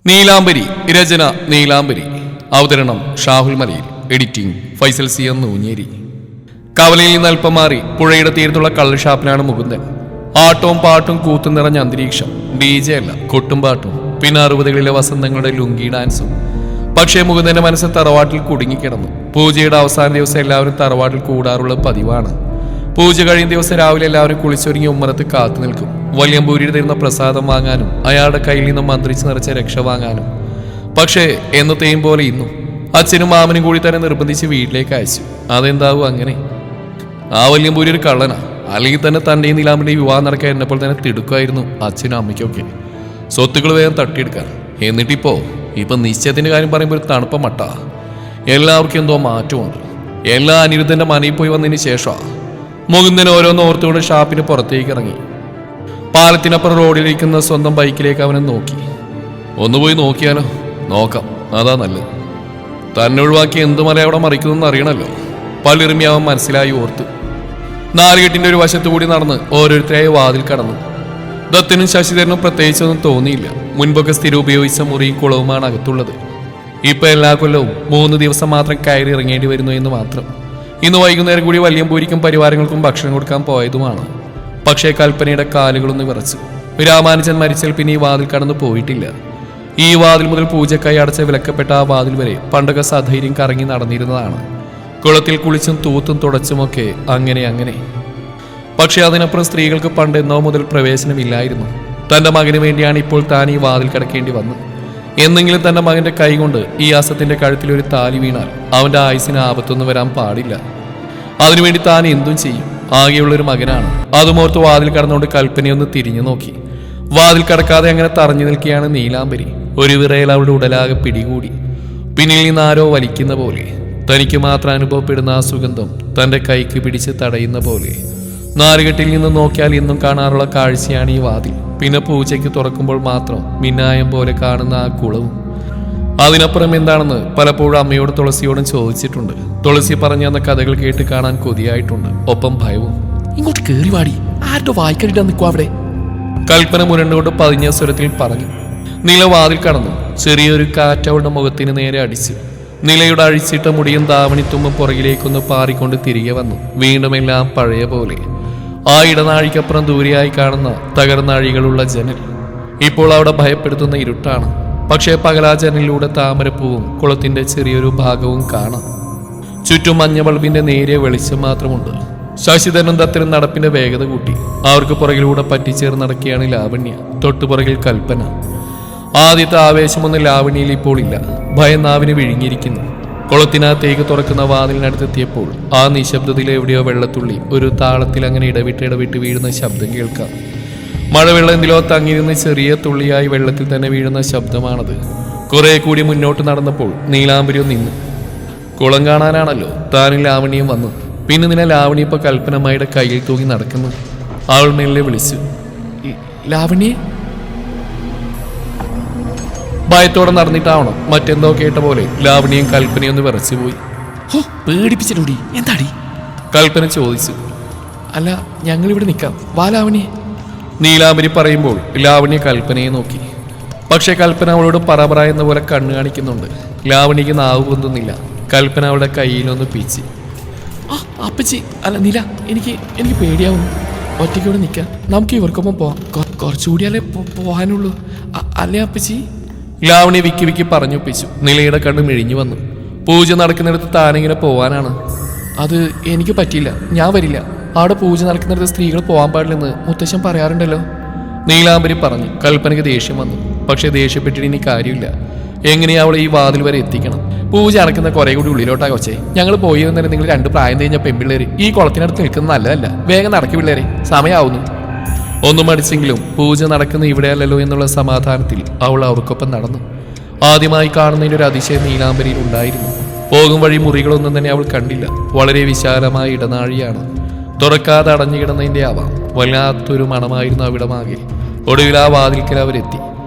നീലാംബരി രചന നീലാംബരി അവതരണം ഷാഹുൽ മലയിൽ editing Faisal C M ഊഞ്ഞേരി. കവലയിൽ നിന്ന് അല്പം മാറി പുഴയുടെ തീരത്തുള്ള കള്ള് ഷാപ്പിലാണ് മുകുന്ദൻ. ആട്ടവും പാട്ടും കൂത്തും നിറഞ്ഞ അന്തരീക്ഷം. DJ അല്ല, കൊട്ടും പാട്ടും, പിന്നെ 60കളിലെ വസന്തങ്ങളുടെ ലുങ്കി ഡാൻസും. പക്ഷേ മുകുന്ദന്റെ മനസ്സ് തറവാട്ടിൽ കുടുങ്ങിക്കിടന്നു. പൂജയുടെ അവസാന ദിവസം എല്ലാവരും തറവാട്ടിൽ കൂടാറുള്ള പതിവാണ്. പൂജ കഴിയും ദിവസം രാവിലെ എല്ലാവരും കുളിച്ചൊരുങ്ങി ഉമ്മറത്ത് കാത്തു നിൽക്കും. വല്യമ്പൂരിയുടെ തരുന്ന പ്രസാദം വാങ്ങാനും അയാളുടെ കയ്യിൽ നിന്നും മന്ത്രിച്ച് നിറച്ച രക്ഷ വാങ്ങാനും. പക്ഷേ എന്നത്തെയും പോലെ ഇന്നും അച്ഛനും മാമനും കൂടി തന്നെ നിർബന്ധിച്ച് വീട്ടിലേക്ക് അയച്ചു. അതെന്താവും അങ്ങനെ? ആ വല്യമ്പൂരി ഒരു കള്ളനാ. അല്ലെങ്കിൽ തന്നെ തന്റെയും നീലാമ്പിന്റെയും വിവാഹം നടക്കാൻ എന്നെപ്പോൾ തന്നെ തിടുക്കമായിരുന്നു അച്ഛനും അമ്മയ്ക്കൊക്കെ. സ്വത്തുക്കൾ വേഗം തട്ടിയെടുക്കാൻ. എന്നിട്ടിപ്പോ നിശ്ചയത്തിന്റെ കാര്യം പറയുമ്പോൾ ഒരു തണുപ്പ മട്ട. എല്ലാവർക്കും എന്തോ മാറ്റമുണ്ട്. എല്ലാ അനിരുദ്ധന്റെ മനയിൽ പോയി വന്നതിന് ശേഷമാണ് മുകുന്ദൻ ഓരോന്ന് ഓർത്തുകൊണ്ട് ഷാപ്പിന് പുറത്തേക്ക് ഇറങ്ങി. പാലത്തിനപ്പുറം റോഡിലിരിക്കുന്ന സ്വന്തം ബൈക്കിലേക്ക് അവനെ നോക്കി. ഒന്ന് പോയി നോക്കിയാലോ? നോക്കാം, അതാ നല്ലത്. തന്നെ ഒഴിവാക്കി എന്ത് മല അവിടെ മറിക്കുന്നതെന്ന് അറിയണല്ലോ. പള്ളിറുമി അവൻ മനസ്സിലായി ഓർത്തു. നാലുകെട്ടിന്റെ ഒരു വശത്തു കൂടി നടന്ന് ഓരോരുത്തരായി വാതിൽ കടന്നു. ദത്തനും ശശിധരനും പ്രത്യേകിച്ചൊന്നും തോന്നിയില്ല. മുൻപൊക്കെ സ്ഥിരം ഉപയോഗിച്ച മുറിയും കുളവുമാണ് അകത്തുള്ളത്. ഇപ്പൊ എല്ലാ കൊല്ലവും 3 ദിവസം മാത്രം കയറി ഇറങ്ങേണ്ടി വരുന്നു എന്ന് മാത്രം. ഇന്ന് വൈകുന്നേരം കൂടി വല്യമ്പൂരിക്കും പരിവാരങ്ങൾക്കും ഭക്ഷണം കൊടുക്കാൻ പോയതുമാണ്. പക്ഷേ കൽപ്പനയുടെ കാലുകളൊന്ന് വിറച്ചു. രാമാനുജൻ മരിച്ചാൽ പിന്നെ ഈ വാതിൽ കടന്നു പോയിട്ടില്ല. ഈ വാതിൽ മുതൽ പൂജക്കായി അടച്ച വിലക്കപ്പെട്ട ആ വാതിൽ വരെ പണ്ടൊക്കെ സധൈര്യം കറങ്ങി നടന്നിരുന്നതാണ്. കുളത്തിൽ കുളിച്ചും തൂത്തും തുടച്ചുമൊക്കെ അങ്ങനെ. പക്ഷെ അതിനപ്പുറം സ്ത്രീകൾക്ക് പണ്ട് എന്നോ മുതൽ പ്രവേശനമില്ലായിരുന്നു. തന്റെ മകന് വേണ്ടിയാണ് ഇപ്പോൾ താൻ ഈ വാതിൽ കിടക്കേണ്ടി വന്നത്. എന്നെങ്കിലും തന്റെ മകന്റെ കൈകൊണ്ട് ഈ അസത്തിന്റെ കഴുത്തിൽ ഒരു താലി വീണാൽ അവന്റെ ആയുസിന് ആപത്തൊന്നും വരാൻ പാടില്ല. അതിനുവേണ്ടി താൻ എന്തും ചെയ്യും. ആകെയുള്ളൊരു മകനാണ്. അതുമോർത്ത് വാതിൽ കടന്നുകൊണ്ട് കൽപ്പനയൊന്ന് തിരിഞ്ഞു നോക്കി. വാതിൽ കടക്കാതെ അങ്ങനെ തറഞ്ഞു നിൽക്കുകയാണ് നീലാംബരി. ഒരു വിറയൽ അവളുടെ ഉടലാകെ പിടികൂടി. പിന്നിൽ നിന്ന് ആരോ വലിക്കുന്ന പോലെ. തനിക്ക് മാത്രം അനുഭവപ്പെടുന്ന ആ സുഗന്ധം തന്റെ കൈക്ക് പിടിച്ച് തടയുന്ന പോലെ. നാലുകെട്ടിൽ നിന്ന് നോക്കിയാൽ ഇന്നും കാണാറുള്ള കാഴ്ചയാണ് ഈ വാതിൽ. പിന്നെ പൂജയ്ക്ക് തുറക്കുമ്പോൾ മാത്രം മിന്നായം പോലെ കാണുന്ന ആ കുളവും. അതിനപ്പുറം എന്താണെന്ന് പലപ്പോഴും അമ്മയോടും തുളസിയോടും ചോദിച്ചിട്ടുണ്ട്. തുളസി പറഞ്ഞു തന്ന കഥകൾ കേട്ട് കാണാൻ കൊതിയായിട്ടുണ്ട്, ഒപ്പം ഭയവും. ഇങ്ങോട്ട് കേറി വാടി, ആരുടെ വായിക്കടിട്ടാ നിൽക്കും അവിടെ? കൽപ്പന മുരണ്ടുകൊണ്ട് പതിഞ്ഞ സ്വരത്തിൽ പറഞ്ഞു. നില വാതിൽ കടന്നു. ചെറിയൊരു കാറ്റ് അവളുടെ മുഖത്തിന് നേരെ അടിച്ചു. നിലയുടെ അഴിച്ചിട്ട മുടിയും ധാവണിത്തുമ്പും പുറകിലേക്കൊന്ന് പാറിക്കൊണ്ട് തിരികെ വന്നു. വീണ്ടും എല്ലാം പഴയ പോലെ. ആ ഇടനാഴിക്കപ്പുറം ദൂരെയായി കാണുന്ന തകർന്ന അഴികളുള്ള ജനൽ. ഇപ്പോൾ അവിടെ ഭയപ്പെടുത്തുന്ന ഇരുട്ടാണ്. പക്ഷേ പകലാ ജനലിലൂടെ താമരപ്പൂവും കുളത്തിന്റെ ചെറിയൊരു ഭാഗവും കാണാം. ചുറ്റും മഞ്ഞ ബൾബിന്റെ നേരിയ വെളിച്ചം മാത്രമുണ്ട്. ശശിധരനും ദത്തനും നടപ്പിന്റെ വേഗത കൂട്ടി. അവർക്ക് പുറകിലൂടെ പറ്റിച്ചേർന്ന് നടക്കുകയാണ് ലാവണ്യ. തൊട്ടുപുറകിൽ കൽപ്പന. ആദ്യത്തെ ആവേശമൊന്നും ലാവണ്യയിൽ ഇപ്പോൾ ഇല്ല. ഭയം നാവിന് വിഴുങ്ങിയിരിക്കുന്നു. കുളത്തിനകത്തേക്ക് തുറക്കുന്ന വാതിലിനടുത്തെത്തിയപ്പോൾ ആ നിശബ്ദതയിൽ എവിടെയോ വെള്ളത്തുള്ളി ഒരു താളത്തിൽ അങ്ങനെ ഇടവിട്ട് വീഴുന്ന ശബ്ദം കേൾക്കാം. മഴവെള്ളം എന്തിലോ തങ്ങി നിന്ന് ചെറിയ തുള്ളിയായി വെള്ളത്തിൽ തന്നെ വീഴുന്ന ശബ്ദമാണത്. കുറെ കൂടി മുന്നോട്ട് നടന്നപ്പോൾ നീലാംബരിയും നിന്നു. കുളം കാണാനാണല്ലോ താനും ലാവണ്യം വന്നു. പിന്നെ നിന്നെ ലാവണ്യ ഇപ്പൊ കൽപ്പനമ്മയുടെ കയ്യിൽ തൂങ്ങി നടക്കുന്നു. അവൾ മെല്ലെ വിളിച്ചു, ലാവണ്യെ. ഭയത്തോടെ നടന്നിട്ടാവണം മറ്റെന്തോ കേട്ട പോലെ ലാവണ്യം കൽപ്പനയൊന്ന് വിറച്ചുപോയി. ഹോ, പേടിപ്പിച്ചിട്ടുണ്ടി. എന്താടി? കൽപ്പന ചോദിച്ചു. അല്ല, ഞങ്ങളിവിടെ നിൽക്കാം, വാ ലാവണ്യെ. നീലാംബരി പറയുമ്പോൾ ലാവണ്യ കൽപ്പനയെ നോക്കി. പക്ഷെ കൽപ്പന അവളോട് പറ എന്ന പോലെ കണ്ണു കാണിക്കുന്നുണ്ട്. ലാവണ്യക്ക് നാവ് പൊന്തുന്നില്ല. കൽപ്പന അവളുടെ കയ്യിലൊന്ന് പീച്ചി. ആ അപ്പച്ചി, അല്ല നില, എനിക്ക് പേടിയാവുന്നു. ഒറ്റയ്ക്കൂടെ നിൽക്കാം, നമുക്ക് ഇവർക്കൊപ്പം പോവാം. കുറച്ചുകൂടിയാലേ പോകാനുള്ളൂ, അല്ലേ അപ്പച്ചി? ലാവണ്യ വിക്കി പറഞ്ഞൊപ്പിച്ചു. നിലയുടെ കണ്ണ് മിഴിഞ്ഞു വന്നു. പൂജ നടക്കുന്നിടത്ത് താനിങ്ങനെ പോവാനാണ്? അത് എനിക്ക് പറ്റില്ല, ഞാൻ വരില്ല. അവിടെ പൂജ നടക്കുന്നിടത്ത് സ്ത്രീകൾ പോകാൻ പാടില്ലെന്ന് മുത്തശ്ശൻ പറയാറുണ്ടല്ലോ. നീലാംബരി പറഞ്ഞു. കൽപ്പനയ്ക്ക് ദേഷ്യം വന്നു. പക്ഷെ ദേഷ്യപ്പെട്ടിട്ട് ഇനി കാര്യമില്ല. എങ്ങനെയാ അവളെ ഈ വാതിൽ വരെ എത്തിക്കണം? പൂജ നടക്കുന്ന കുറെ കൂടി ഉള്ളിലോട്ടാ കൊച്ചേ. ഞങ്ങൾ പോയി വന്നേരം നിങ്ങൾ 2 പ്രായം കഴിഞ്ഞ പെൺപിള്ളേര് ഈ കുളത്തിനടുത്ത് നിൽക്കുന്നത് നല്ലതല്ല. വേഗം നടക്കി പിള്ളേരെ, സമയമാവുന്നു. ഒന്നും അടിച്ചെങ്കിലും പൂജ നടക്കുന്ന ഇവിടെയല്ലല്ലോ എന്നുള്ള സമാധാനത്തിൽ അവൾ അവർക്കൊപ്പം നടന്നു. ആദ്യമായി കാണുന്നതിൻ്റെ ഒരു അതിശയം നീലാംബരിയിൽ ഉണ്ടായിരുന്നു. പോകും വഴി മുറികളൊന്നും തന്നെ അവൾ കണ്ടില്ല. വളരെ വിശാലമായ ഇടനാഴിയാണ്. തുറക്കാതെ അടഞ്ഞു കിടന്നതിൻ്റെ ആവാം. വല്ലാത്തൊരു മണമായിരുന്നു അവിടമാകെ. ഒടുവിൽ ആ വാതിൽക്കൽ അവരെത്തി.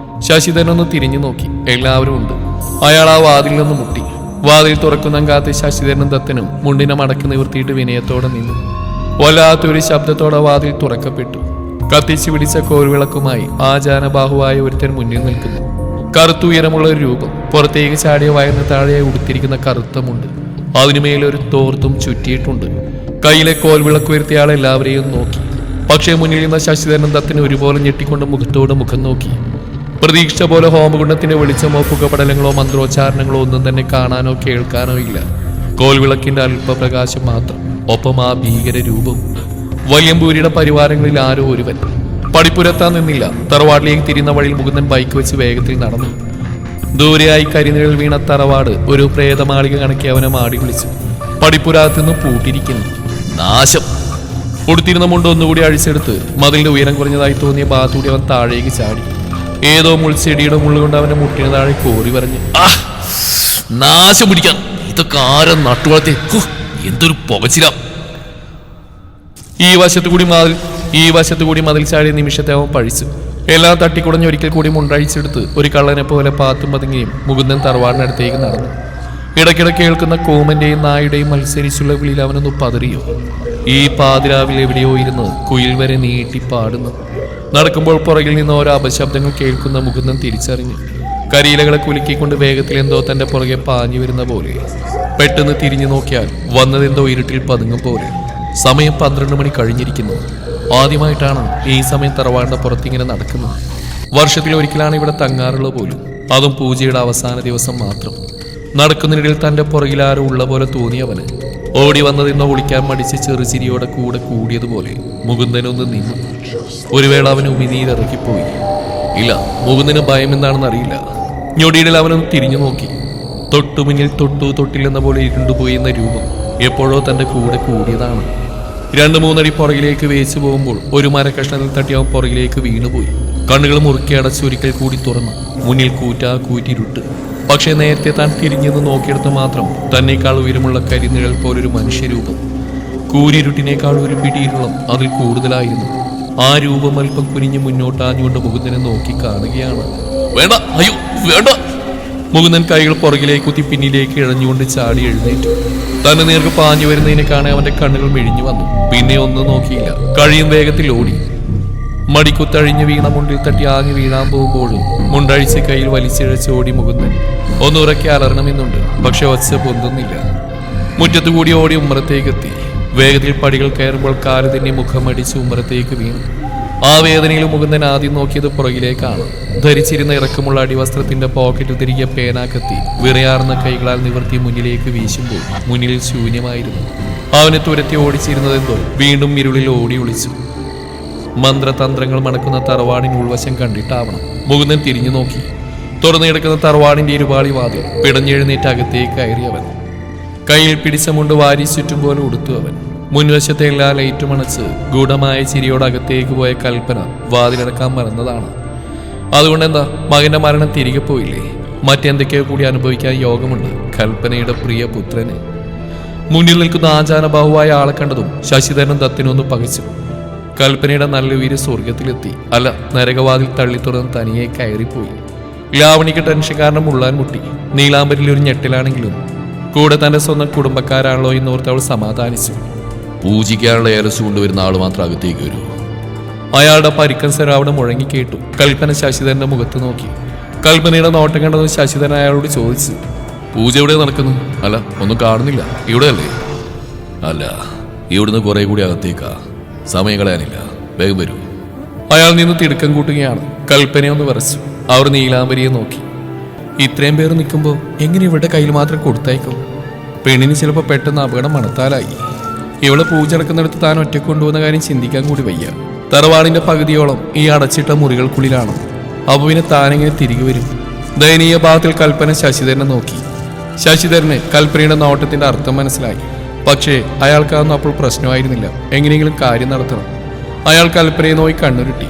ശശിധരനൊന്ന് തിരിഞ്ഞു നോക്കി. എല്ലാവരും ഉണ്ട്. അയാൾ ആ വാതിലിൽ നിന്ന് മുട്ടി. വാതിൽ തുറക്കുന്ന കാത്ത് ശശിധരനും ദത്തനും മുണ്ടിനെ മടക്കി നിവർത്തിയിട്ട് വിനയത്തോടെ നിന്നു. വല്ലാത്തൊരു ശബ്ദത്തോടെ വാതിൽ തുറക്കപ്പെട്ടു. കത്തിച്ചു പിടിച്ച കോർവിളക്കുമായി ആചാരബാഹുവായ ഒരുത്തൻ മുന്നിൽ നിൽക്കുന്നു. കറുത്തുയരമുള്ള ഒരു രൂപം, പുറത്തേക്ക് ചാടിയ വയറിന് താഴെയായി ഉടുത്തിരിക്കുന്ന കറുത്തമുണ്ട്, അതിനുമേലൊരു തോർത്തും ചുറ്റിയിട്ടുണ്ട്. കയ്യിലെ കോൽവിളക്ക് ഉയർത്തിയ ആൾ എല്ലാവരെയും നോക്കി. പക്ഷേ മുന്നിൽ നിന്ന ശശിധരൻ ദത്തിന് ഒരുപോലെ ഞെട്ടിക്കൊണ്ട് മുഖത്തോട് മുഖം നോക്കി. പ്രതീക്ഷ പോലെ ഹോമകുണ്ടത്തിന്റെ വെളിച്ചമോ പുകപടലങ്ങളോ മന്ത്രോച്ചാരണങ്ങളോ ഒന്നും തന്നെ കാണാനോ കേൾക്കാനോ ഇല്ല. കോൽവിളക്കിന്റെ അല്പപ്രകാശം മാത്രം, ഒപ്പം ആ ഭീകര രൂപം. വല്യമ്പൂരിയുടെ പരിവാരങ്ങളിൽ ആരോ ഒരുവൻ. പടിപ്പുരത്താൻ നിന്നില്ല. തറവാട്ടിലേക്ക് തിരിയുന്ന വഴിയിൽ മുകുന്ദൻ ബൈക്ക് വെച്ച് വേഗത്തിൽ നടന്നു. ദൂരെയായി കരിനിഴൽ വീണ തറവാട് ഒരു പ്രേതമാളിക കണക്കി അവനെ മാടി വിളിച്ചു. പടിപ്പുരത്തുനിന്ന് പൂട്ടിരിക്കുന്നു. നാശം! കൊടുത്തിരുന്ന മുണ്ട് ഒന്നുകൂടി അഴിച്ചെടുത്ത് മതിലിന്റെ ഉയരം കുറഞ്ഞതായി തോന്നിയ ഭാഗത്തൂടി അവൻ താഴേക്ക് ചാടി. ഏതോ മുൾച്ചെടിയുടെ മുള്ളുകൊണ്ട് അവന്റെ മുട്ടിന് താഴെ കോറി പറഞ്ഞു. നാശം പിടിക്കാൻ! ഇതൊക്കെ ആരും നട്ടുവളർത്തി! എന്തൊരു പുകച്ചില! ഈ വശത്തു കൂടി മതിൽ ചാടിയ നിമിഷത്തെ അവൻ പഴിച്ചു. എല്ലാം തട്ടിക്കുടഞ്ഞ് ഒരിക്കൽ കൂടി മുണ്ടഴിച്ചെടുത്ത് ഒരു കള്ളനെ പോലെ പാത്തും പതുങ്ങിയും മുകുന്ദൻ തറവാടിനടുത്തേക്ക് നടന്നു. ഇടയ്ക്കിടെ കേൾക്കുന്ന കോമന്റെയും നായുടെയും മത്സരിച്ചുള്ള വിളിയിൽ അവനൊന്ന് പതറിയോ. ഈ പാതിരാവിൽ എവിടെയോ ഇരുന്ന് കുയിൽ വരെ നീട്ടി പാടുന്നു. നടക്കുമ്പോൾ പുറകിൽ നിന്ന് ഓരോ അപശബ്ദങ്ങൾ കേൾക്കുന്ന മുകുന്ദൻ തിരിച്ചറിഞ്ഞു. കരിയിലകളെ കുലുക്കിക്കൊണ്ട് വേഗത്തിൽ എന്തോ തന്റെ പുറകെ പാഞ്ഞു വരുന്ന പോലെ. പെട്ടെന്ന് തിരിഞ്ഞു നോക്കിയാൽ വന്നതെന്തോ ഇരുട്ടിൽ പതുങ്ങും പോലെ. സമയം 12 മണി കഴിഞ്ഞിരിക്കുന്നു. ആദ്യമായിട്ടാണ് ഈ സമയം തറവാടിന്റെ പുറത്തിങ്ങനെ നടക്കുന്നത്. വർഷത്തിൽ ഒരിക്കലാണ് ഇവിടെ തങ്ങാറുള്ളത് പോലും, അതും പൂജയുടെ അവസാന ദിവസം മാത്രം. നടക്കുന്നതിനിടയിൽ തന്റെ പുറകിലാരോ ഉള്ള പോലെ തോന്നിയവന് ഓടി വന്നതെന്നോ വിളിക്കാൻ മടിച്ച് ചെറുചിരിയോടെ കൂടെ കൂടിയതുപോലെ മുകുന്ദനൊന്ന് നിന്നു. ഒരു വേള അവന് ഉമിനീരിറക്കിപ്പോയി. ഇല്ല, മുകുന്ദന് ഭയം എന്താണെന്ന് അറിയില്ല. ഞൊടിയിടയിൽ അവനൊന്ന് തിരിഞ്ഞു നോക്കി. തൊട്ടുമുന്നിൽ തൊട്ടില്ലെന്ന പോലെ ഇരുണ്ടുപോയി എന്ന രൂപം എപ്പോഴോ തന്റെ കൂടെ കൂടിയതാണ്. 2-3 അടി പുറകിലേക്ക് വേച്ചു പോകുമ്പോൾ ഒരു മരക്കഷ്ണത്തിൽ തട്ടി അവൻ പുറകിലേക്ക് വീണുപോയി. കണ്ണുകൾ മുറുക്കി അടച്ചൊരിക്കൽ കൂടി തുറന്നു. മുന്നിൽ കൂറ്റിരുട്ട്. പക്ഷെ നേരത്തെ താൻ തിരിഞ്ഞെന്ന് നോക്കിയെടുത്ത് മാത്രം തന്നേക്കാൾ ഉയരമുള്ള കരിനിഴൽ പോലൊരു മനുഷ്യരൂപം. കൂരിരുട്ടിനേക്കാൾ ഒരു പിടിയിലുള്ള അതിൽ കൂടുതലായിരുന്നു. ആ രൂപം അല്പം കുനിഞ്ഞ് മുന്നോട്ടാഞ്ഞുകൊണ്ട് മുകുന്ദനെ നോക്കി കാണുകയാണ്. വേണ്ട, അയ്യോ വേണ്ട! മുകുന്ദൻ കൈകൾ പുറകിലേക്ക് കുത്തി പിന്നിലേക്ക് ഇഴഞ്ഞുകൊണ്ട് ചാടി എഴുന്നേറ്റു. തന്നെ നേർക്ക് പാഞ്ഞു വരുന്നതിനെ കാണാൻ അവന്റെ കണ്ണുകൾ മെഴിഞ്ഞു വന്നു. പിന്നെ ഒന്നും നോക്കിയില്ല. കഴിയും വേഗത്തിൽ ഓടി. മടിക്കുത്തഴിഞ്ഞ് വീണ മുണ്ടിൽ തട്ടി ആങ്ങി വീഴാൻ പോകുമ്പോഴും മുണ്ടഴിച്ച് കയ്യിൽ വലിച്ചിഴച്ച് ഓടി മുകുന്ദൻ. ഒന്നുറക്കി അലറണമെന്നുണ്ട്, പക്ഷെ ഒച്ച പൊന്തുന്നില്ല. മുറ്റത്തുകൂടി ഓടി ഉമ്മറത്തേക്കെത്തി. വേഗത്തിൽ പടികൾ കയറുമ്പോൾ കാല് തന്നെ മുഖമടിച്ച് ഉമ്മറത്തേക്ക് വീണു. ആ വേദനയിൽ മുകുന്ദൻ ആദ്യം നോക്കിയത് പുറകിലേക്കാണ്. ധരിച്ചിരുന്ന ഇറക്കമുള്ള അടിവസ്ത്രത്തിന്റെ പോക്കറ്റിൽ തിരികെ പേനാക്കെത്തി വിറയാർന്ന കൈകളാൽ നിവർത്തി മുന്നിലേക്ക് വീശുമ്പോൾ മുന്നിൽ ശൂന്യമായിരുന്നു. അവനെ തുരത്തി ഓടിച്ചിരുന്നതെന്തോ വീണ്ടും ഇരുളിൽ ഓടി ഒളിച്ചു. മന്ത്രതന്ത്രങ്ങൾ മണക്കുന്ന തറവാടിന് ഉൾവശം കണ്ടിട്ടാവണം. മുകുന്ദൻ തിരിഞ്ഞു നോക്കി. തുറന്നു കിടക്കുന്ന തറവാടിന്റെ ഇരുപാളി വാതിൽ പിടഞ്ഞെഴുന്നേറ്റ് അകത്തേക്ക് കയറിയവൻ. കയ്യിൽ പിടിച്ച മുണ്ട് വാരി ചുറ്റും പോലെ ഉടുത്തു അവൻ. മുൻവശത്തെ എല്ലാ ലൈറ്റും അണച്ച് ഗൂഢമായ ചിരിയോട് അകത്തേക്ക് പോയ കൽപ്പന വാതിലടക്കാൻ മറന്നതാണ്. അതുകൊണ്ടെന്താ, മകന്റെ മരണം തിരികെ പോയില്ലേ? മറ്റെന്തൊക്കെയോ കൂടി അനുഭവിക്കാൻ യോഗമുണ്ട് കൽപ്പനയുടെ പ്രിയ പുത്രന്. മുന്നിൽ നിൽക്കുന്ന ആചാരബാഹുവായ ആളെ കണ്ടതും ശശിധരൻ ദത്തിനൊന്ന് പകച്ചു. കൽപ്പനയുടെ നല്ല ഉയര് സ്വർഗത്തിലെത്തി. അല്ല, നരകവാതിൽ തള്ളി തുറന്ന് തനിയെ കയറിപ്പോയി. ലാവണിക്ക് ടെൻഷൻ കാരണം മുള്ളാൻ മുട്ടി. നീലാംബരിൽ ഒരു ഞെട്ടിലാണെങ്കിലും കൂടെ തന്റെ സ്വന്തം കുടുംബക്കാരാണല്ലോ എന്നോർത്ത് അവൾ സമാധാനിച്ചു. പൂജിക്കാനുള്ള ഏലസ് കൊണ്ടുവരുന്ന ആൾ മാത്രം അകത്തേക്ക് വരൂ. അയാളുടെ പരിക്കൻ സ്വരം മുഴങ്ങി കേട്ടു. കൽപ്പന ശശിധരന്റെ മുഖത്ത് നോക്കി. കൽപ്പനയുടെ നോട്ടം കണ്ടത് ശശിധരൻ അയാളോട് ചോദിച്ചു, പൂജ എവിടെ നടക്കുന്നു? അല്ല, ഒന്നും കാണുന്നില്ല. ഇവിടെ അല്ലേ? അല്ല, ഇവിടുന്ന് കുറെ കൂടി അകത്തേക്കാ. സമയം കളയാനില്ല, വേഗം വരൂ. അയാൾ നിന്ന് തിടുക്കം കൂട്ടുകയാണ്. കൽപ്പനയൊന്ന് വിറച്ചു. അവർ നീലാംബരിയെ നോക്കി. ഇത്രയും പേർ നിൽക്കുമ്പോൾ എങ്ങനെ ഇവരുടെ കയ്യിൽ മാത്രം കൊടുത്തയക്കും? പെണ്ണിന് ചിലപ്പോൾ പെട്ടെന്ന് അപകടം മണത്താലായി. ഇവളെ പൂജ നടക്കുന്നിടത്ത് താൻ ഒറ്റയ്ക്ക് കൊണ്ടുപോകുന്ന കാര്യം ചിന്തിക്കാൻ കൂടി വയ്യ. തറവാടിന്റെ പകുതിയോളം ഈ അടച്ചിട്ട മുറികൾക്കുള്ളിലാണ്. അപ്പൊ പിന്നെ താനെങ്ങനെ തിരികെ വരും? ദയനീയ ഭാവത്തിൽ കൽപ്പന ശശിധരനെ നോക്കി. ശശിധരന് കൽപ്പനയുടെ നോട്ടത്തിന്റെ അർത്ഥം മനസ്സിലായി. പക്ഷേ അയാൾക്കതൊന്നും അപ്പോൾ പ്രശ്നമായിരുന്നില്ല. എങ്ങനെയെങ്കിലും കാര്യം നടത്തണം. അയാൾ കൽപ്പനയെ നോക്കി കണ്ണുരുട്ടി.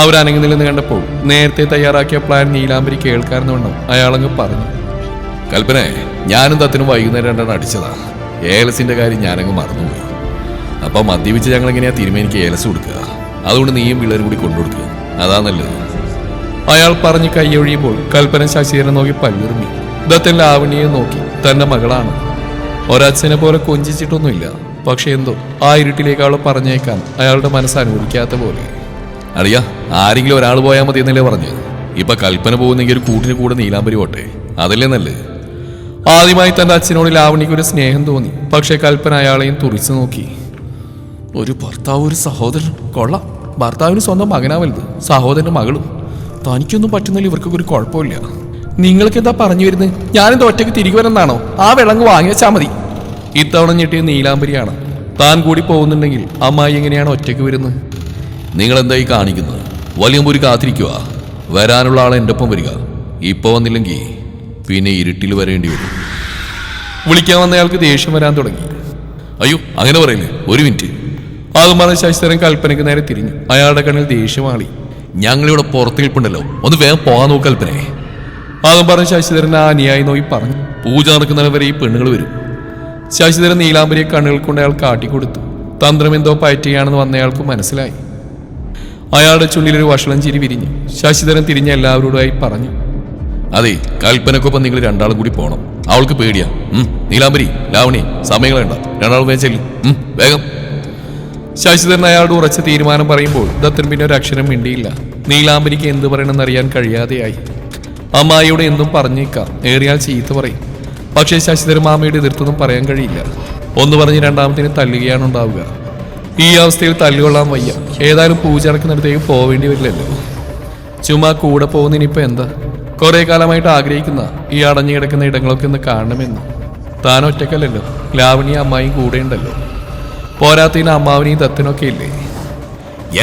അവരനങ്ങുന്നില്ലെന്ന് കണ്ടപ്പോൾ നേരത്തെ തയ്യാറാക്കിയ പ്ലാൻ നീലാംബരി കേൾക്കാറുന്നുണ്ടോ അയാളങ്ങ് പറഞ്ഞു. കൽപ്പന, ഞാനും തത്തിനും വൈകുന്നേരം 2 അടിച്ചതാ. ഏലസിന്റെ കാര്യം ഞാനങ്ങ് മറന്നുപോയി. അപ്പം മദ്യപിച്ച് ഞങ്ങൾ എങ്ങനെയാ തിരുമേനിക്ക് ഏലസ് കൊടുക്കുക? അതുകൊണ്ട് നീയും പിള്ളേരും കൂടി കൊണ്ടുകൊടുക്കുക, അതാ നല്ലത്. അയാൾ പറഞ്ഞ് കൈയൊഴിയുമ്പോൾ കൽപ്പന ശശിധരനെ നോക്കി പല്ലുറുമി. ദത്തൻ ലാവണിയെ നോക്കി. തന്റെ മകളാണ്. ഒരച്ഛനെ പോലെ കൊഞ്ചിച്ചിട്ടൊന്നുമില്ല. പക്ഷെ എന്തോ ആ ഇരുട്ടിലേക്ക് അവളെ പറഞ്ഞേക്കാൻ അയാളുടെ മനസ്സ് അനുവദിക്കാത്ത പോലെ. അറിയാ, ആരെങ്കിലും ഒരാൾ പോയാൽ മതി എന്നല്ലേ പറഞ്ഞ്? ഇപ്പൊ കൽപ്പന പോകുന്നെങ്കിൽ ഒരു കൂട്ടിന് കൂടെ നീലാംബരി പോട്ടെ, അതല്ലേ നല്ലത്. ആദ്യമായി തന്റെ അച്ഛനോട് ലാവണിക്ക് ഒരു സ്നേഹം തോന്നി. പക്ഷെ കൽപ്പന അയാളെയും തുറിച്ചു നോക്കി. ഒരു ഭർത്താവ് ഒരു സഹോദരൻ കൊള്ളാം. ഭർത്താവിന് സ്വന്തം മകനാ വലുത്, സഹോദരന്റെ മകളും. തനിക്കൊന്നും പറ്റുന്നില്ല, ഇവർക്കൊക്കെ ഒരു കുഴപ്പമില്ല. നിങ്ങൾക്ക് എന്താ പറഞ്ഞു വരുന്നത്? ഞാനെന്താ ഒറ്റയ്ക്ക് തിരികെ വരെന്നാണോ? ആ വിളങ്ങ് വാങ്ങി വെച്ചാൽ മതി. ഇത്തവണ ഞെട്ടിയ നീലാംബരിയാണ്. താൻ കൂടി പോകുന്നുണ്ടെങ്കിൽ അമ്മായി എങ്ങനെയാണ് ഒറ്റയ്ക്ക് വരുന്നത്? നിങ്ങൾ എന്തായി കാണിക്കുന്നത്? വലിയമ്പൂരി കാത്തിരിക്കുക. വരാനുള്ള ആളെ എൻ്റെ ഒപ്പം വരിക. ഇപ്പോൾ വന്നില്ലെങ്കിൽ പിന്നെ ഇരുട്ടിൽ വരേണ്ടി വരും. വിളിക്കാൻ വന്നയാൾക്ക് ദേഷ്യം വരാൻ തുടങ്ങി. അയ്യോ അങ്ങനെ പറയില്ലേ, ഒരു മിനിറ്റ്. അതും പറഞ്ഞ ശശിധരൻ കൽപ്പനയ്ക്ക് നേരെ തിരിഞ്ഞു. അയാളുടെ കണ്ണിൽ ദേഷ്യമാളി. ഞങ്ങളിവിടെ പുറത്ത് നിൽപ്പുണ്ടല്ലോ, ഒന്ന് വേഗം പോകാൻ നോക്ക് കൽപ്പനയെ. അതും പറഞ്ഞ് ശശിധരൻ ആ അനുയായി നോക്കി പറഞ്ഞു. പൂജ നടക്കുന്നവരെ ഈ പെണ്ണുകൾ വരും. ശശിധരൻ നീലാംബരിയെ കണ്ണുകൾ കൊണ്ട് അയാൾ കാട്ടിക്കൊടുത്തു. തന്ത്രം എന്തോ പയറ്റുകയാണെന്ന് വന്നയാൾക്ക് മനസ്സിലായി. അയാളുടെ ചുണ്ടിലൊരു വഷളം ചിരി വിരിഞ്ഞു. ശശിധരൻ തിരിഞ്ഞ എല്ലാവരോടായി പറഞ്ഞു. അതെ, കൽപ്പനക്കൊപ്പം നിങ്ങൾ രണ്ടാളും കൂടി പോകണം. അവൾക്ക് പേടിയാ. നീലാംബരി, ലാവണി, സമയങ്ങളേണ്ട, രണ്ടാളും വേഗം ചെല്ലും, വേഗം. ശശിധരൻ അയാളുടെ ഉറച്ച തീരുമാനം പറയുമ്പോൾ ദത്തൻ പിന്നെ ഒരു അക്ഷരം മിണ്ടിയില്ല. നീലാംബരിക്ക് എന്ത് പറയണമെന്നറിയാൻ കഴിയാതെയായി. അമ്മായിയോട് എന്തും പറഞ്ഞേക്കാം, ഏറിയാൽ ചീത്ത പറയും. പക്ഷേ ശശിധരൻ മാമയുടെ എതിർത്തൊന്നും പറയാൻ കഴിയില്ല. ഒന്ന് പറഞ്ഞ് രണ്ടാമത്തിന് തല്ലുകയാണ് ഉണ്ടാവുക. ഈ അവസ്ഥയിൽ തല്ലുകൊള്ളാൻ വയ്യ. ഏതായാലും പൂജ നടക്കുന്നിടത്തേക്ക് പോവേണ്ടി വരില്ലല്ലോ. ചുമ്മാ കൂടെ പോകുന്നതിനിപ്പോൾ എന്താ? കുറെ കാലമായിട്ട് ആഗ്രഹിക്കുന്ന ഈ അടഞ്ഞു കിടക്കുന്ന ഇടങ്ങളൊക്കെ ഒന്ന് കാണണമെന്ന്. താൻ ഒറ്റക്കല്ലല്ലോ, ലാവണിയും അമ്മായും കൂടെ ഉണ്ടല്ലോ. പോരാത്തതിന് അമ്മാവനെയും ദത്തനൊക്കെ ഇല്ലേ?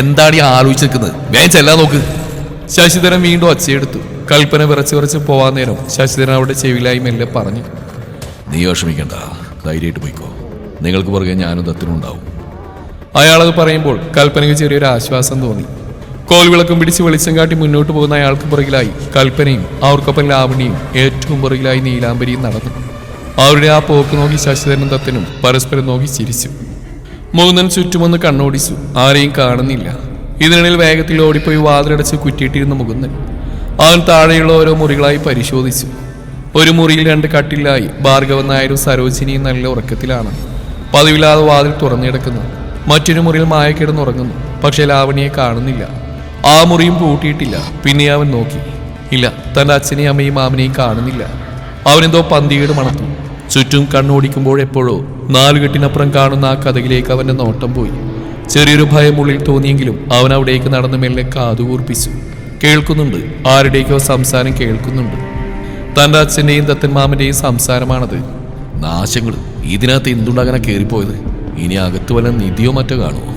എന്താണ് ഈ ആലോചിച്ച് നിൽക്കുന്നത്? വേഗം ചെല്ലാൻ നോക്ക്. ശശിധരൻ വീണ്ടും ഒച്ചയെടുത്തു. കൽപ്പന വിറച്ച് പോവാൻ നേരം ശശിധരൻ അവിടെ ചെവിലായി മെല്ലെ പറഞ്ഞു. നീ വിഷമിക്കണ്ട, ധൈര്യമായിട്ട് പോയിക്കോ. നിങ്ങൾക്ക് പുറകെ ഞാനും ദത്തനും ഉണ്ടാവും. അയാളത് പറയുമ്പോൾ കൽപ്പനയ്ക്ക് ചെറിയൊരു ആശ്വാസം തോന്നി. കോൽവിളക്കും പിടിച്ച് വെളിച്ചം കാട്ടി മുന്നോട്ട് പോകുന്ന അയാൾക്ക് പുറകിലായി കൽപ്പനയും അവർക്കൊപ്പം ലാവണിയും ഏറ്റവും പുറകിലായി നീലാംബരിയും നടന്നു. അവരുടെ ആ പോക്ക് നോക്കി ശശിധരനും ദത്തനും പരസ്പരം നോക്കി ചിരിച്ചു. മുകുന്ദൻ ചുറ്റുമൊന്ന് കണ്ണോടിച്ചു. ആരെയും കാണുന്നില്ല. ഇതിനിടയിൽ വേഗത്തിൽ ഓടിപ്പോയി വാതിലടച്ച് കുറ്റിയിട്ടിരുന്ന മുകുന്ദൻ അവൻ താഴെയുള്ള ഓരോ മുറികളായി പരിശോധിച്ചു. ഒരു മുറിയിൽ 2 കട്ടിലായി ഭാർഗവൻ നായരും സരോജിനിയും നല്ല ഉറക്കത്തിലാണ്. പതിവില്ലാതെ വാതിൽ തുറന്നിടക്കുന്നു. മറ്റൊരു മുറിയിൽ മായ കിടന്നുറങ്ങുന്നു. പക്ഷെ ലാവണിയെ കാണുന്നില്ല. ആ മുറിയും പൂട്ടിയിട്ടില്ല. പിന്നെ അവൻ നോക്കി. ഇല്ല, തന്റെ അച്ഛനെയും അമ്മയും മാമനെയും കാണുന്നില്ല. അവനെന്തോ പന്തികേട് മണത്തു. ചുറ്റും കണ്ണോടിക്കുമ്പോഴെപ്പോഴോ 4 കെട്ടിനപ്പുറം കാണുന്ന ആ കഥകിലേക്ക് അവന്റെ നോട്ടം പോയി. ചെറിയൊരു ഭയം ഉള്ളിൽ തോന്നിയെങ്കിലും അവൻ അവിടേക്ക് നടന്ന് മെല്ലെ കാതുകൂർപ്പിച്ചു. കേൾക്കുന്നുണ്ട്, ആരുടേക്കോ സംസാരം കേൾക്കുന്നുണ്ട്. തന്റെ അച്ഛൻ്റെയും ദത്തൻ മാമന്റെയും സംസാരമാണത്. നാശങ്ങൾ, ഇതിനകത്ത് എന്തുണ്ടാകാനാ കയറിപ്പോയത്? ഇനി അകത്ത് വല്ല നിധിയോ മറ്റോ കാണുമോ?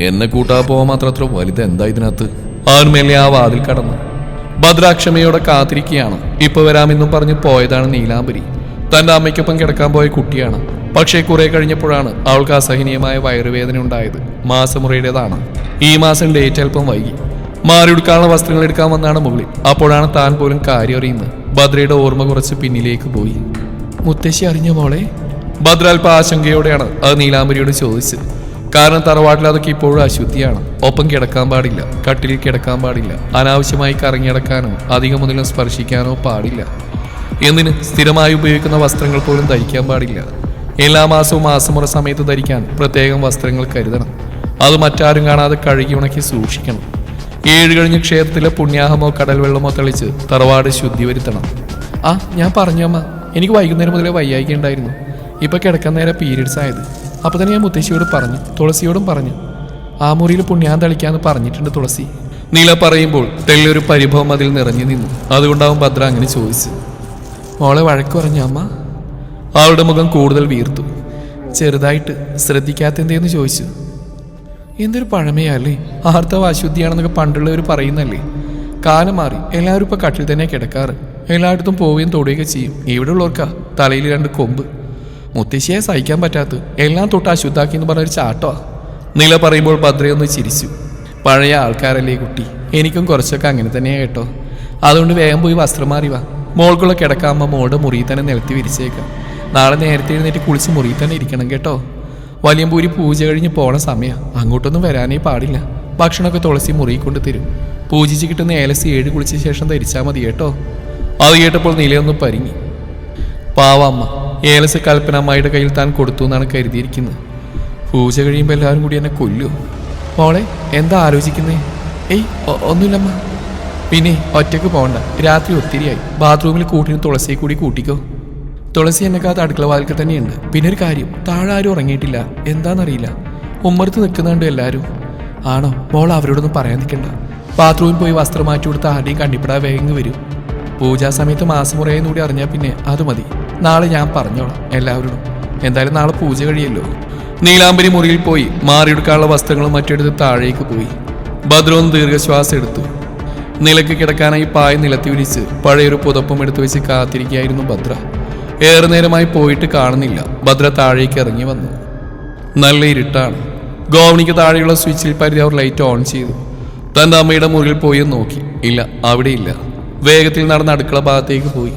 എന്നെ കൂട്ടാ പോവാൻ മാത്രം അത്ര വലുത് എന്താ ഇതിനകത്ത്? അവൻ മെല്ലെ ആ വാതിൽ കടന്നു. ഭദ്രാക്ഷമയോടെ കാത്തിരിക്കുകയാണ്. ഇപ്പൊ വരാമെന്നും പറഞ്ഞ് പോയതാണ് നീലാംബരി. തന്റെ അമ്മയ്ക്കൊപ്പം കിടക്കാൻ പോയ കുട്ടിയാണ്. പക്ഷേ കുറെ കഴിഞ്ഞപ്പോഴാണ് അവൾക്ക് അസഹനീയമായ വയറുവേദന ഉണ്ടായത്. മാസമുറയുടേതാണ്. ഈ മാസം ഡേറ്റ് അല്പം വൈകി. മാറിയെടുക്കാനുള്ള വസ്ത്രങ്ങൾ എടുക്കാൻ വന്നാണ് മുകളിൽ. അപ്പോഴാണ് താൻ പോലും കാര്യം അറിയുന്നത്. ഭദ്രയുടെ ഓർമ്മ കുറച്ച് പിന്നിലേക്ക് പോയി. മുത്തശ്ശി അറിഞ്ഞ മോളെ? ഭദ്ര അല്പ ആശങ്കയോടെയാണ് അത് നീലാംബരിയോട് ചോദിച്ചത്. കാരണം തറവാട്ടിൽ അതൊക്കെ ഇപ്പോഴും അശുദ്ധിയാണ്. ഒപ്പം കിടക്കാൻ പാടില്ല, കട്ടിലിൽ കിടക്കാൻ പാടില്ല, അനാവശ്യമായി കറങ്ങിയടക്കാനോ അധികമൊന്നിലും സ്പർശിക്കാനോ പാടില്ല. എന്തിന് സ്ഥിരമായി ഉപയോഗിക്കുന്ന വസ്ത്രങ്ങൾ പോലും ധരിക്കാൻ പാടില്ല. എല്ലാ മാസവും മാസമുറ സമയത്ത് ധരിക്കാൻ പ്രത്യേകം വസ്ത്രങ്ങൾ കരുതണം. അത് മറ്റാരും കാണാതെ കഴുകി ഉണക്കി സൂക്ഷിക്കണം. 7 കഴിഞ്ഞ് ക്ഷേത്രത്തിലെ പുണ്യാഹമോ കടൽ വെള്ളമോ തെളിച്ച് തറവാട് ശുദ്ധി വരുത്തണം. ഞാൻ പറഞ്ഞു അമ്മ, എനിക്ക് വൈകുന്നേരം മുതലേ വയ്യായിക ഉണ്ടായിരുന്നു. ഇപ്പൊ കിടക്കാൻ നേരം പീരീഡ്സ് ആയത്. അപ്പൊ തന്നെ ഞാൻ മുത്തശ്ശിയോട് പറഞ്ഞു, തുളസിയോടും പറഞ്ഞു. ആ മുറിയിൽ പുണ്യാഹം തളിക്കാന്ന് പറഞ്ഞിട്ടുണ്ട് തുളസി. നീല പറയുമ്പോൾ തെല്ലൊരു പരിഭവം അതിൽ നിറഞ്ഞു നിന്നു. അതുകൊണ്ടാവും ഭദ്ര അങ്ങനെ ചോദിച്ചു. മോളെ വഴക്ക് പറഞ്ഞു അമ്മ? അവളുടെ മുഖം കൂടുതൽ വീർത്തു. ചെറുതായിട്ട്. ശ്രദ്ധിക്കാത്തെന്തേന്ന് ചോദിച്ചു. എന്തൊരു പഴമയല്ലേ, ആർത്തവ അശുദ്ധിയാണെന്നൊക്കെ പണ്ടുള്ളവർ പറയുന്നല്ലേ. കാലം മാറി, എല്ലാവരും ഇപ്പൊ കട്ടിൽ തന്നെ കിടക്കാറ്. എല്ലായിടത്തും പോവുകയും തൊടുകയൊക്കെ ചെയ്യും. ഇവിടെ ഉള്ളവർക്കാ തലയിൽ 2 കൊമ്പ്. മുത്തശ്ശിയെ സഹിക്കാൻ പറ്റാത്ത എല്ലാം തൊട്ട് അശുദ്ധാക്കി എന്ന് പറഞ്ഞൊരു ചാട്ടമാ. നീല പറയുമ്പോൾ ഭദ്രയൊന്ന് ചിരിച്ചു. പഴയ ആൾക്കാരല്ലേ കുട്ടി, എനിക്കും കുറച്ചൊക്കെ അങ്ങനെ തന്നെയാ കേട്ടോ. അതുകൊണ്ട് വേഗം പോയി വസ്ത്രം മാറി വാ. മോൾക്കുള്ള കിടക്കാമ്മ മോളുടെ മുറിയിൽ തന്നെ നിലത്തി വിരിച്ചേക്കാം. നാളെ നേരത്തെ എഴുന്നേറ്റ് കുളിച്ച് മുറിയിൽ തന്നെ ഇരിക്കണം കേട്ടോ. വലിയമ്പൂരി പൂജ കഴിഞ്ഞ് പോണ സമയം, അങ്ങോട്ടൊന്നും വരാനേ പാടില്ല. ഭക്ഷണമൊക്കെ തുളസി മുറിയിൽ കൊണ്ട് തരും. പൂജിച്ച് കിട്ടുന്ന ഏലസി 7 കുളിച്ച ശേഷം ധരിച്ചാൽ മതി കേട്ടോ. അത് കേട്ടപ്പോൾ നീലയൊന്ന് പരിങ്ങി. പാവമ്മ, ഏലസ് കൽപ്പന അമ്മായിയുടെ കയ്യിൽ താൻ കൊടുത്തു എന്നാണ് കരുതിയിരിക്കുന്നത്. പൂജ കഴിയുമ്പോൾ എല്ലാവരും കൂടി എന്നെ കൊല്ലുമോ? മോളെ എന്താ ആലോചിക്കുന്നേ? ഒന്നുമില്ലമ്മ. പിന്നെ ഒറ്റയ്ക്ക് പോകണ്ട, രാത്രി ഒത്തിരിയായി. ബാത്റൂമിൽ കൂട്ടിന് തുളസിയെ കൂടി കൂട്ടിക്കോ. തുളസി എന്നെക്കാത്ത അടുക്കള വാതിൽക്ക് തന്നെയുണ്ട്. പിന്നെ ഒരു കാര്യം, താഴെ ആരും ഉറങ്ങിയിട്ടില്ല. എന്താണെന്നറിയില്ല, ഉമ്മർത്ത് നിൽക്കുന്നുണ്ട് എല്ലാവരും. ആണോ? മോൾ അവരോടൊന്നും പറയാൻ നിൽക്കണ്ട. ബാത്റൂമിൽ പോയി വസ്ത്രം മാറ്റി കൊടുത്ത് ആരുടെയും കണ്ണിപ്പെടാൻ വേഗം വരും. പൂജാ സമയത്ത് മാസമുറയെന്ന് കൂടി അറിഞ്ഞാൽ പിന്നെ അത് മതി. നാളെ ഞാൻ പറഞ്ഞോളാം എല്ലാവരോടും. എന്തായാലും നാളെ പൂജ കഴിയല്ലോ. നീലാംബരി മുറിയിൽ പോയി മാറിയെടുക്കാനുള്ള വസ്ത്രങ്ങളും മറ്റെടുത്ത് താഴേക്ക് പോയി. ഭദ്രവും ദീർഘശ്വാസം എടുത്തു. നിലയ്ക്ക് കിടക്കാനായി പായ നിലത്തി വിരിച്ച് പഴയൊരു പുതപ്പം എടുത്തു വെച്ച് കാത്തിരിക്കുകയായിരുന്നു ഭദ്ര. ഏറെ നേരമായി പോയിട്ട് കാണുന്നില്ല. ഭദ്ര താഴേക്ക് ഇറങ്ങി വന്നു. നല്ല ഇരുട്ടാണ്. ഗോവണിക്ക് താഴെയുള്ള സ്വിച്ചിൽ പരിധി അവർ ലൈറ്റ് ഓൺ ചെയ്തു. തൻ്റെ അമ്മയുടെ മുറിയിൽ പോയി നോക്കി. ഇല്ല, അവിടെയില്ല. വേഗത്തിൽ നടന്ന് അടുക്കള ഭാഗത്തേക്ക് പോയി.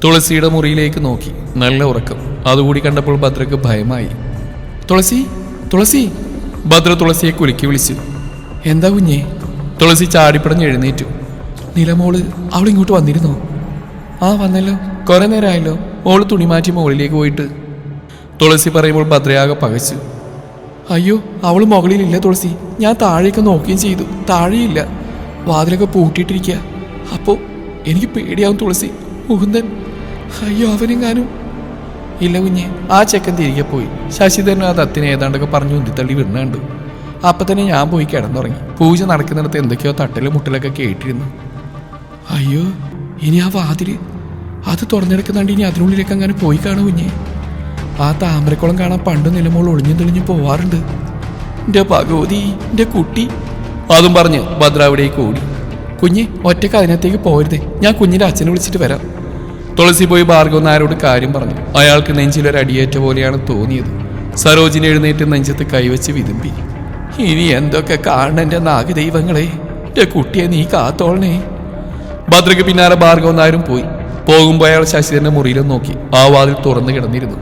തുളസിയുടെ മുറിയിലേക്ക് നോക്കി. നല്ല ഉറക്കം. അതുകൂടി കണ്ടപ്പോൾ ഭദ്രക്ക് ഭയമായി. തുളസി, തുളസി! ഭദ്ര തുളസിയെ കുലുക്കി വിളിച്ചു. എന്താ കുഞ്ഞേ? തുളസി ചാടിപ്പടഞ്ഞ് എഴുന്നേറ്റു. നിലമോള് അവളിങ്ങോട്ട് വന്നിരുന്നോ? ആ വന്നല്ലോ, കുറെ നേരമായല്ലോ. മോള് തുണി മാറ്റി മുകളിലേക്ക് പോയിട്ട്. തുളസി പറയുമ്പോൾ ഭദ്രയാകെ പകച്ചു. അയ്യോ, അവൾ മുകളിലില്ല തുളസി. ഞാൻ താഴേക്ക് നോക്കുകയും ചെയ്തു. താഴെയില്ല, വാതിലൊക്കെ പൂട്ടിയിട്ടിരിക്കുക. അപ്പോൾ എനിക്ക് പേടിയാവും തുളസി. മുകുന്ദൻ, അയ്യോ അവനെങ്ങാനും. ഇല്ല കുഞ്ഞെ, ആ ചെക്കൻ തിരികെ പോയി. ശശിധരൻ ആ ദത്തിനെ ഏതാണ്ടൊക്കെ പറഞ്ഞു ഉന്തിത്തള്ളി വിടുന്നുണ്ട്. അപ്പം തന്നെ ഞാൻ പോയി കിടന്നുറങ്ങി. പൂജ നടക്കുന്നിടത്ത് എന്തൊക്കെയോ തട്ടലും മുട്ടലൊക്കെ കേട്ടിരുന്നു. അയ്യോ, ഇനി ആ വാതില് അത് തുറന്നെടുക്കുന്നാണ്ട് ഇനി അതിനുള്ളിലേക്ക് അങ്ങനെ പോയി കാണും കുഞ്ഞെ. ആ താമരക്കുളം കാണാൻ പണ്ട് നിലമോൾ ഒളിഞ്ഞും തെളിഞ്ഞും പോവാറുണ്ട്. എൻ്റെ ഭഗവതി, എൻ്റെ കുട്ടി! അതും പറഞ്ഞ് ഭദ്ര അവിടേക്ക് ഓടി. കുഞ്ഞെ, ഒറ്റയ്ക്ക് അതിനകത്തേക്ക് പോരുതേ. ഞാൻ കുഞ്ഞിൻ്റെ അച്ഛനെ വിളിച്ചിട്ട് വരാം. തുളസി പോയി ഭാർഗവൻ നായരോട് കാര്യം പറഞ്ഞു. അയാൾക്ക് നെഞ്ചിലൊരു അടിയേറ്റ പോലെയാണ് തോന്നിയത്. സരോജിനി എഴുന്നേറ്റ് നെഞ്ചത്ത് കൈവച്ച് വിതുമ്പി. ഇനി എന്തൊക്കെ കാണണം എൻ്റെ നാഗദൈവങ്ങളെ. എൻ്റെ കുട്ടിയെ നീ കാത്തോളണേ. ഭദ്രയ്ക്ക് പിന്നാലെ ഭാർഗവൻ നായരും പോയി. പോകുമ്പോൾ അയാൾ ശശിധരന്റെ മുറിയിലും നോക്കി. ആ വാതിൽ തുറന്നു കിടന്നിരുന്നു.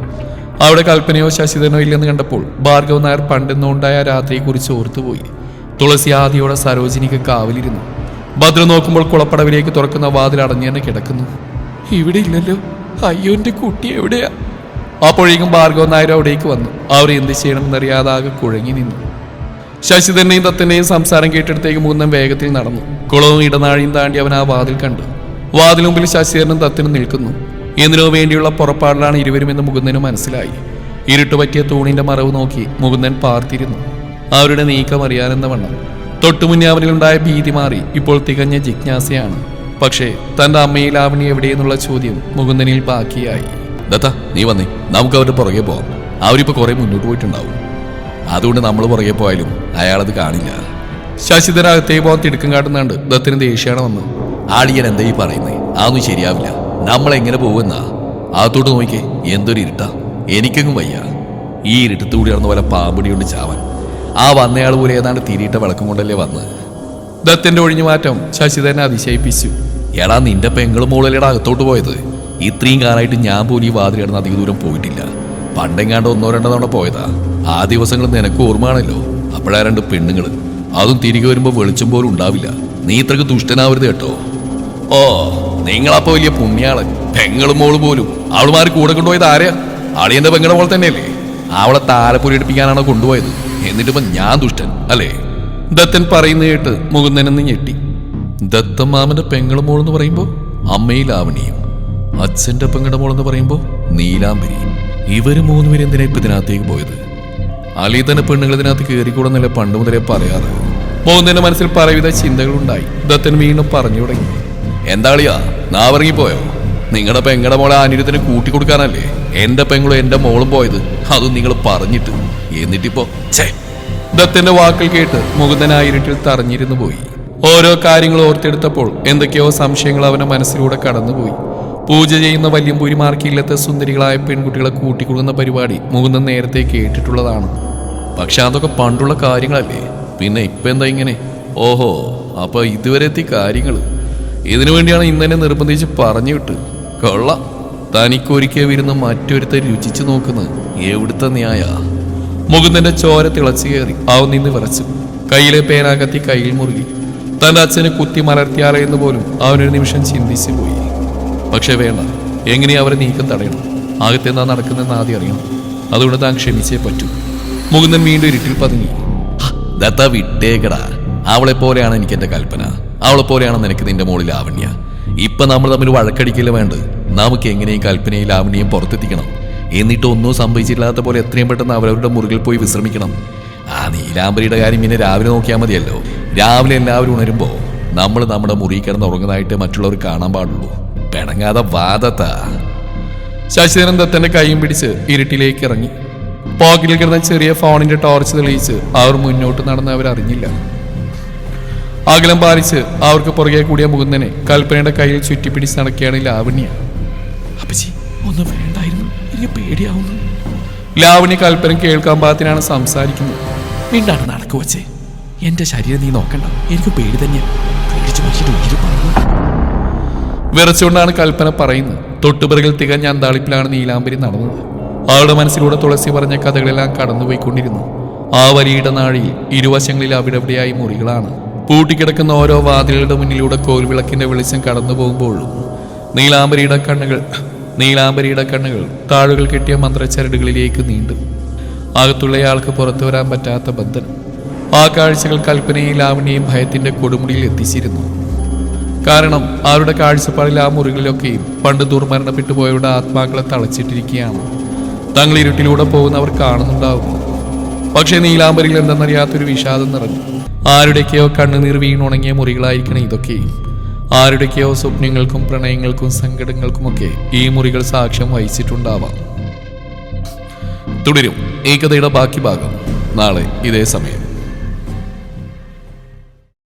അവിടെ കൽപ്പനയോ ശശിധരനോ ഇല്ലെന്ന് കണ്ടപ്പോൾ ഭാർഗവൻ നായർ പണ്ടെന്നുണ്ടായ രാത്രിയെക്കുറിച്ച് ഓർത്തുപോയി. തുളസി ആദിയോടെ സരോജിനിക്ക് കാവലിരുന്നു. ഭദ്ര നോക്കുമ്പോൾ കുളപ്പടവിലേക്ക് തുറക്കുന്ന വാതിൽ അടഞ്ഞു തന്നെ കിടക്കുന്നു. ഇവിടെ ഇല്ലല്ലോ. അയ്യോ, എൻ്റെ കുട്ടി എവിടെയാ? അപ്പോഴേക്കും ഭാർഗവൻ നായർ അവിടേക്ക് വന്നു. അവർ എന്ത് ചെയ്യണമെന്നറിയാതാകെ കുഴങ്ങി നിന്നു. ശശിധരനെയും ദത്തന്റെയും സംസാരം കേട്ടിടത്തേക്ക് മുകുന്ദൻ വേഗത്തിൽ നടന്നു. കുളവും ഇടനാഴിയും താണ്ടി അവൻ ആ വാതിൽ കണ്ടു. വാതിൽ മുമ്പിൽ ശശിധരനും ദത്തനും നിൽക്കുന്നു. എന്തിനോ വേണ്ടിയുള്ള പുറപ്പാടിലാണ് ഇരുവരുമെന്ന് മുകുന്ദന് മനസ്സിലായി. ഇരുട്ട് പറ്റിയ തൂണിന്റെ മറവ് നോക്കി മുകുന്ദൻ പാർത്തിരുന്നു. അവരുടെ നീക്കം അറിയാനെന്ന വണ്ണം. തൊട്ടുമുന്നേ അവനിലുണ്ടായ ഭീതി മാറി ഇപ്പോൾ തികഞ്ഞ ജിജ്ഞാസയാണ്. പക്ഷേ തന്റെ അമ്മയിൽ ലാവണി എവിടെയെന്നുള്ള ചോദ്യം മുകുന്ദനിൽ ബാക്കിയായി. ദത്ത, നീ വന്നേ, നമുക്ക് അവരുടെ പുറകെ പോവാം. അവരിപ്പോ കുറെ മുന്നോട്ട് പോയിട്ടുണ്ടാവും. അതുകൊണ്ട് നമ്മൾ പുറകെ പോയാലും അയാളത് കാണില്ല. ശശിധര അകത്തേക്ക് പോകാൻ തിടുക്കം കാട്ടുന്നുണ്ട്. ദത്തിന് ദേഷ്യമാണ് വന്ന്. ആടിയൻ എന്താ ഈ പറയുന്നേ? അതൊന്നും ശരിയാവില്ല. നമ്മളെങ്ങനെ പോകുന്നാ? അകത്തോട്ട് നോക്കിക്കേ, എന്തൊരു ഇരുട്ടാ. എനിക്കെങ്ങും വയ്യ. ഈ ഇരുട്ടത്തൂടി നടന്ന പോലെ പാമ്പടി കൊണ്ട് ചാവാൻ. ആ വന്നയാൾ പോലെ ഏതാണ്ട് തിരിയിട്ട വിളക്കം കൊണ്ടല്ലേ വന്ന്. ദത്തിന്റെ ഒഴിഞ്ഞു മാറ്റം ശശിധരനെ അതിശയിപ്പിച്ചു. എടാ, നിന്റെ പെങ്ങളും മോളല്ലേടാ അകത്തോട്ട് പോയത്. ഇത്രയും കാലമായിട്ട് ഞാൻ പോലും ഈ വാതിൽ കിടന്ന് അധിക ദൂരം പോയിട്ടില്ല. പണ്ടെങ്ങാണ്ട് 1-2 തവണ പോയതാ. ആ ദിവസങ്ങൾ നിനക്ക് ഓർമ്മയാണല്ലോ. അപ്പോഴാ 2 പെണ്ണുങ്ങൾ. അതും തിരികെ വരുമ്പോൾ വെളിച്ചം പോലും ഉണ്ടാവില്ല. നീ ഇത്രക്ക് ദുഷ്ടനാവരുത് കേട്ടോ. ഓ, നിങ്ങളപ്പോ വലിയ പുണ്യാളൻ. പെങ്ങളും മോള് പോലും. അവളുമാര് കൂടെ കൊണ്ടുപോയത് ആരെയാ? അളിയന്റെ പെങ്ങളുടെ മോൾ തന്നെയല്ലേ? അവളെ താലപ്പൊലി എടുപ്പിക്കാനാണോ കൊണ്ടുപോയത്? എന്നിട്ടിപ്പോ ഞാൻ ദുഷ്ടൻ അല്ലേ? ദത്തൻ പറയുന്ന കേട്ട് മുകുന്ദനെന്ന് ഞെട്ടി. ദത്തമാമന്റെ പെങ്ങളും മോളെന്ന് പറയുമ്പോ അമ്മയിൽ ലാവണിയും, അച്ഛന്റെ പെങ്ങളുടെ മോളെന്ന് പറയുമ്പോ നീലാംബരി. ഇവര് 3 പേര് എന്തിനാ ഇപ്പൊ ഇതിനകത്തേക്ക് പോയത്? അലി തന്നെ പെണ്ണുങ്ങൾ ഇതിനകത്ത് കയറിക്കൂടെന്നല്ല പണ്ട് മുതലേ പറയാറ്. മുകുന്ദന്റെ മനസ്സിൽ പലവിധ ചിന്തകളുണ്ടായി. ദത്തൻ വീണ്ടും പറഞ്ഞു തുടങ്ങി. എന്താ അളിയാ, നാവിറങ്ങിപ്പോയോ? നിങ്ങളുടെ പെങ്ങളുടെ മോളെ അനിരുദ്ധന് കൂട്ടിക്കൊടുക്കാനല്ലേ എന്റെ പെങ്ങളും എന്റെ മോളും പോയത്? അതും നിങ്ങൾ പറഞ്ഞിട്ട്. എന്നിട്ടിപ്പോ ദത്തന്റെ വാക്കുകൾ കേട്ട് മുകുന്ദൻ ആ ഇരുട്ടിൽ തറഞ്ഞിരുന്നു പോയി. ഓരോ കാര്യങ്ങൾ ഓർത്തെടുത്തപ്പോൾ എന്തൊക്കെയോ സംശയങ്ങൾ അവന്റെ മനസ്സിലൂടെ കടന്നുപോയി. പൂജ ചെയ്യുന്ന വല്യമ്പൂരിമാർക്ക് ഇല്ലത്തെ സുന്ദരികളായ പെൺകുട്ടികളെ കൂട്ടിക്കൊടുക്കുന്ന പരിപാടി മുകുന്ദൻ നേരത്തെ കേട്ടിട്ടുള്ളതാണ്. പക്ഷെ അതൊക്കെ പണ്ടുള്ള കാര്യങ്ങളല്ലേ. പിന്നെ ഇപ്പൊ എന്താ ഇങ്ങനെ? ഓഹോ, അപ്പൊ ഇതുവരെ എത്തി കാര്യങ്ങൾ. ഇതിനു വേണ്ടിയാണ് ഇന്നെ നിർബന്ധിച്ച് പറഞ്ഞു വിട്ട്. കൊള്ളാം, തനിക്കൊരിക്കൽ വരുന്ന മറ്റൊരുത്തെ രുചിച്ചു നോക്കുന്നത് എവിടുത്തെ ന്യായ? മുകുന്ദന്റെ ചോര തിളച്ചു കയറി. അവൻ നിന്ന് വിറച്ചു. കയ്യിലെ പേന കത്തി കയ്യിൽ മുറുകി. തന്റെ അച്ഛനെ കുത്തി മലർത്തിയാലോ എന്ന് പോലും അവനൊരു നിമിഷം ചിന്തിച്ചു പോയി. പക്ഷെ വേണ്ട, എങ്ങനെയാ അവരെ നീക്കം തടയണം? അകത്തെന്താ നടക്കുന്നതെന്ന് ആദ്യം അറിയണം. അതുകൊണ്ട് താൻ ക്ഷമിച്ചേ പറ്റൂ. മുകുന്ദൻ വീണ്ടും ഇരുട്ടിൽ പതുങ്ങി. ദത്ത, വിട്ടേക്കടാ. അവളെ പോലെയാണ് എനിക്ക് എന്റെ കൽപ്പന. അവളെ പോലെയാണ് നിനക്ക് നിന്റെ മോളിൽ ലാവണ്യ. ഇപ്പൊ നമ്മൾ തമ്മിൽ വഴക്കടിക്കില്ല വേണ്ടത്. നമുക്ക് എങ്ങനെയും കൽപ്പനയും ലാവണ്യയും പുറത്തെത്തിക്കണം. എന്നിട്ട് ഒന്നും സംഭവിച്ചില്ലാത്ത പോലെ എത്രയും പെട്ടെന്ന് അവരവരുടെ മുറികളിൽ പോയി വിശ്രമിക്കണം. ആ നീലാംബരിയുടെ കാര്യം പിന്നെ രാവിലെ നോക്കിയാൽ മതിയല്ലോ. രാവിലെ എല്ലാവരും ഉണരുമ്പോൾ നമ്മൾ നമ്മുടെ മുറി കിടന്ന് ഉറങ്ങുന്നതായിട്ട് മറ്റുള്ളവർ കാണാൻ പാടുള്ളൂ. പിണങ്ങാതെ വാദത്താ. ശശിധരൻ ദത്തന്റെ കൈയും പിടിച്ച് ഇരുട്ടിലേക്ക് ഇറങ്ങി. പോക്കറ്റിൽ കിടന്ന ചെറിയ ഫോണിന്റെ ടോർച്ച് തെളിയിച്ച് അവർ മുന്നോട്ട് നടന്ന് അവരറിഞ്ഞില്ല. അകലം പാലിച്ച് അവർക്ക് പുറകെ കൂടിയ മുകുന്ദനെ കൽപ്പനയുടെ കയ്യിൽ ചുറ്റിപ്പിടിച്ച് നടക്കുകയാണ് ലാവണ്യ. അപ്പച്ചി ഒന്നും വേണ്ടായിരുന്നു, എനിക്ക് പേടിയാവുന്നു. ലാവണ്യ കൽപ്പന കേൾക്കാൻ പാകത്തിനാണ് സംസാരിക്കുന്നത്. വീണ്ടാണ് നടക്കു വച്ചേ. എന്റെ ശരീരം നീ നോക്കണ്ട, എനിക്ക് പേടി തന്നെയാ. പേടിച്ചു മനുഷ്യന്റെ ഉയിര് പറഞ്ഞു. വിറച്ചുകൊണ്ടാണ് കൽപ്പന പറയുന്നത്. തൊട്ടുപിറകിൽ തികഞ്ഞ അന്താളിപ്പിലാണ് നീലാംബരി നടന്നത്. അവളുടെ മനസ്സിലൂടെ തുളസി പറഞ്ഞ കഥകളെല്ലാം കടന്നുപോയിക്കൊണ്ടിരുന്നു. ആ വരിയുടെ നാഴിയിൽ ഇരുവശങ്ങളിൽ അവിടെവിടെയായി മുറികളാണ്. പൂട്ടിക്കിടക്കുന്ന ഓരോ വാതിലുകളുടെ മുന്നിലൂടെ കോൽവിളക്കിന്റെ വെളിച്ചം കടന്നു പോകുമ്പോഴും നീലാംബരിയുടെ കണ്ണുകൾ താഴുകൾ കെട്ടിയ മന്ത്രച്ചരടുകളിലേക്ക് നീണ്ടു. അകത്തുള്ളയാൾക്ക് പുറത്തു വരാൻ പറ്റാത്ത ബന്ധനം. ആ കാഴ്ചകൾ കൽപ്പനയും ലാവണ്യയും ഭയത്തിന്റെ കൊടുമുടിയിൽ എത്തിച്ചിരുന്നു. കാരണം അവരുടെ കാഴ്ചപ്പാടിൽ ആ മുറികളിലൊക്കെയും പണ്ട് ദുർമരണപ്പെട്ടു പോയവരുടെ ആത്മാക്കളെ തളച്ചിട്ടിരിക്കുകയാണ്. തങ്ങൾ ഇരുട്ടിലൂടെ പോകുന്നവർ കാണുന്നുണ്ടാവും. പക്ഷെ നീലാംബരിയിൽ എന്തെന്നറിയാത്തൊരു വിഷാദം നിറഞ്ഞു. ആരുടെയൊക്കെയോ കണ്ണുനീർ വീണുണങ്ങിയ മുറികളായിരിക്കണം ഇതൊക്കെയും. ആരുടെയൊക്കെയോ സ്വപ്നങ്ങൾക്കും പ്രണയങ്ങൾക്കും സങ്കടങ്ങൾക്കുമൊക്കെ ഈ മുറികൾ സാക്ഷ്യം വഹിച്ചിട്ടുണ്ടാവാം. തുടരും ഈ കഥയുടെ ബാക്കി ഭാഗം നാളെ ഇതേ സമയം.